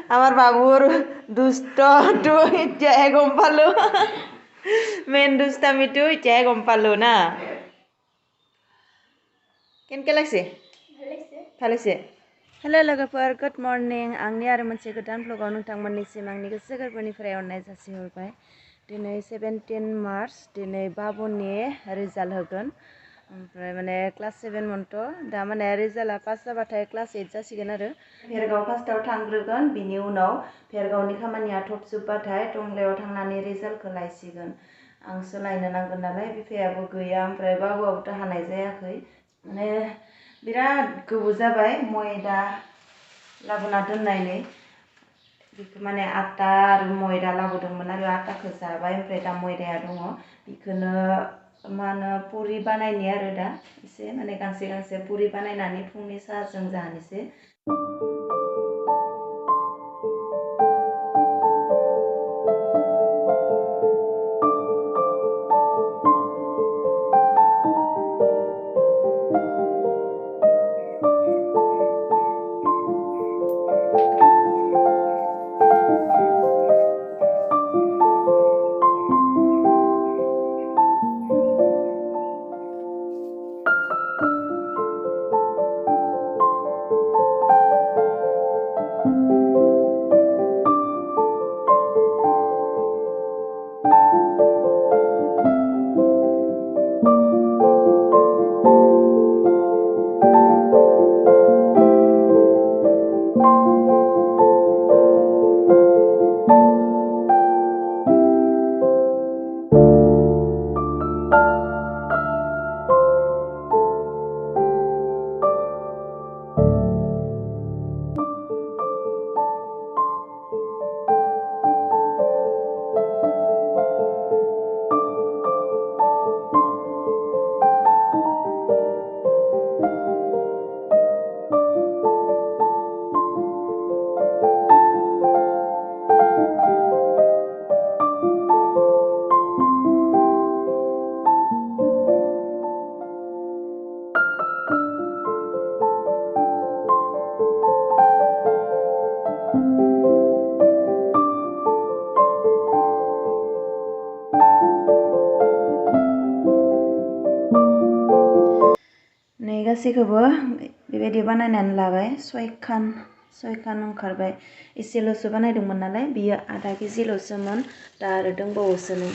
আমার বাবুর দুষ্ট টু ইচ্ছাই গম পালো মেন দুষ্টামিটো ইচ্ছাই গম পালো না কেনকে লাগছে ভাল লাগছে हेलो लोगोफोर गुड मर्निं आंनि आरो मोनसे गोदान ब्लगाव नोंथांमोननिसिम आंनि गोसो गोरबोनिफ्राय अननाय जासिहरबाय दिनै 17 मार्च दिनै बाबुनि रिजाल्ट होगोन ओमफ्राय माने क्लास 7 मोनथ' दा माने रिजाल्टआ पास जाबाथाय क्लास 8 जासिगोन आरो भेरगाव फार्स्टआव थांग्रोगोन बिनि उनाव भेरगावनि खामानिया थब जोबबाथाय टंलायाव थांनानै रिजाल्टखौ लायसिगोन आंसो लायनो नांगोन नालाय बिफायाबो गैया ओमफ्राय बाबुआबोथ' हानाय जायाखै माने बिराद गोबाव जाबाय मैदा लाबोना दोननायनि बेखौ माने आटा आरो मैदा लाबोदोंमोन आरो आटाखौ जाबाय ओमफ्राय दा मैदाया दङ बेखौनो मा होनो पुरि बानायनि आरो दा एसे माने गांसे गांसे पुरि बानायनानै फुंनि साहाजों जानोसै गासैखौबो बेबायदि बानायनानै लाबाय सयखान ओंखारबाय एसेल'सो बानायदोंमोन नालाय बियो आधा केजिल'सोमोन दा आरो दंबावोसो नै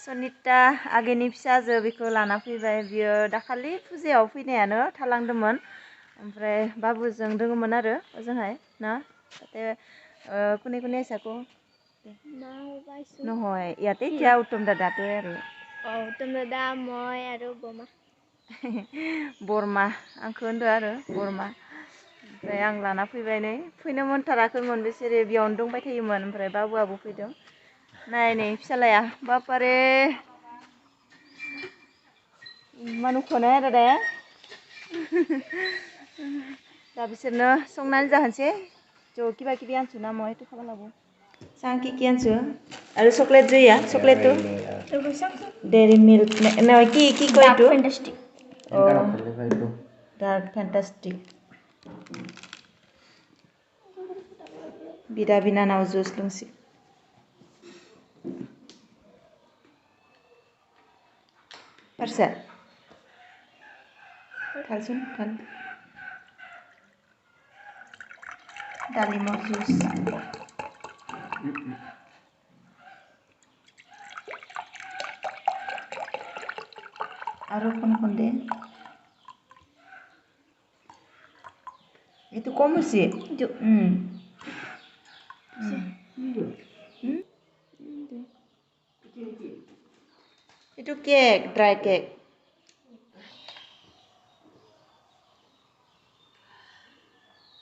सनिता आगेनि फिसाजो बेखौ लाना फैबाय बियो दाखालि फुजायाव फैनायानो थालांदोंमोन ओमफ्राय बाबुजों दङमोन आरो ओजोंहाय ना তাতে কোনে কোনে আছাকো নহয় ইয়াতে এতিয়া উত্তম দাদাটো আৰু উত্তম দাদা মই আৰু বৰমা बरमा आंखौ होनदो आरो बरमा ओमफ्राय आं लाना फैबाय नै फैनो मोनथाराखैमोन बिसोरो बेयावनो दंबाय थायोमोन ओमफ्राय बाबुआबो फैदों नाय नै फिसालाया बापारे मानुखौनो दादा दा बिसोरनो संनानै जाहोनसै ज' किबा किबि आनसु ना মই এইটো খাব লাগিব চাং কি আনছো আৰু চকলেট জইয়া চকলেটটো ডেইরি মিল্ক নহয় কি কি কয় এইটো fantastic dark fantastic bida binanao juice लोंसै Parsa. Kalsun kan. ডালিমৰ জুচ আৰু কোন দে এইটো কম হৈছে এইটো কেক ড্ৰাই কেক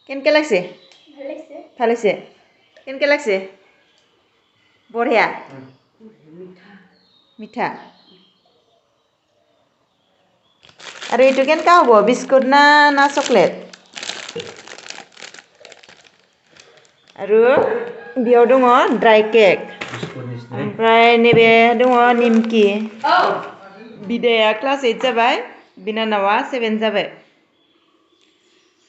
কেনেকৈ লাগছে ভাল হৈছে কেনেকৈ লাগছে বঢ়িয়া মিঠা আৰু এইটো কেনেকুৱা হ'ব বিস্কুট না চকলেট আৰু बेयाव दङ ड्राई केक ओमफ्राय नैबे दङ निमकि बिदाया क्लास 8 जाबाय बिनानावा 7 जाबाय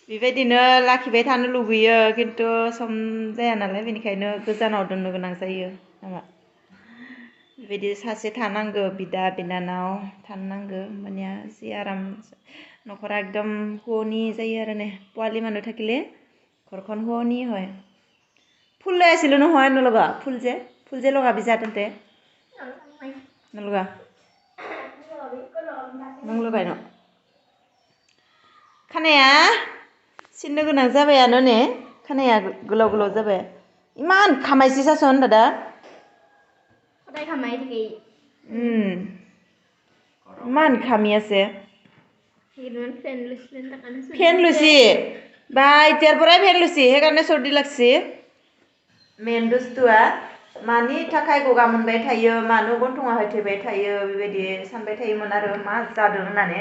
बेबायदिनो लाखिबाय थानो लुबैयो खिन्थु सम जाया नालाय बेनिखायनो गोजानाव दोननो गोनां जायो नामा बेबायदि सासे थानांगौ बिदा बिनानाव थानांगौ होमबानिया जि आराम न'खरा एकदम हुवनि जायो आरो ने পোৱালি মানুহ থাকিলে ঘৰখন শুৱনি হয় ফুল লৈ আছিলো নহয় নলগা ফুল যে লগাবি যা তেন্তে নলগা नों लगाय न खानाया सिननो गोनां जाबायानो ने खानाया गोलाव गोलाव जाबाय इमान खामायसि सासन दादा सदाय खामाय थाखै इमान खामी আছে ফেন লুচি বা এতিয়াৰ পৰাই ফেন লুচি সেইকাৰণে চৰ্দি লাগছি মেন बुस्थुआ मानि थाखाय गगा मोनबाय थायो मानो गन्थङा होथेबाय थायो बेबायदि सानबाय थायोमोन आरो मा जादों होननानै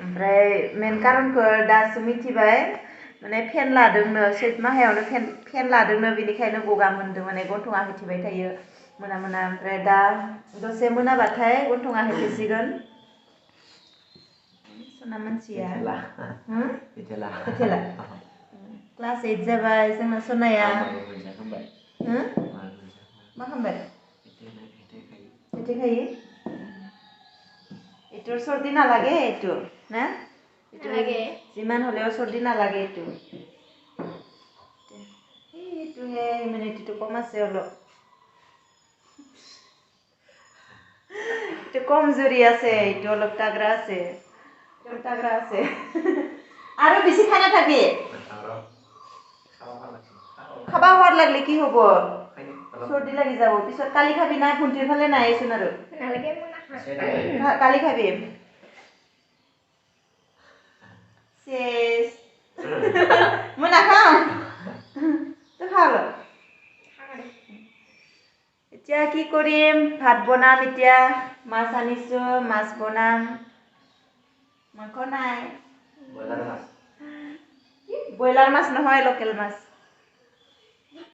ओमफ्राय मेन कारनखौ दासो मिथिबाय माने फेन लादोंनो सैत माहायावनो फेन लादोंनो बेनिखायनो गगा मोनदों माने गन्थङा होथेबाय थायो मोना मोना ओमफ्राय दा दसे मोनाबाथाय गन्थङा होथेसिगोन सना मानसिया बिथेला क्लास 8 जाबाय जोंना सनाया मा खालामबाय हेथेखायो এইটোৰ চৰ্দি নালাগে এইটো না নালাগে যিমান হ'লেও চৰ্দি নালাগে এইটো এইটোহে ইমিউনিটিটো কম আছে অলপ এইটো কমজুৰি আছে এইটো অলপ তাগৰা আছে আৰু বেছি খাই নাথাকি খাবা সোৱাদ লাগলে কি হ'ব চৰ্দি লাগি যাব পিছত কালি খাবি না ভণ্টিৰ ফালে নাহিচোন আৰু নালাগে কালি খাবি শেষ মই নাখাওঁ তই খা অলপ এতিয়া কি কৰিম ভাত বনাম এতিয়া মাছ আনিছো মাছ বনাম মাংস নাই ব্ৰইলাৰ মাছ নহয় লোকেল মাছ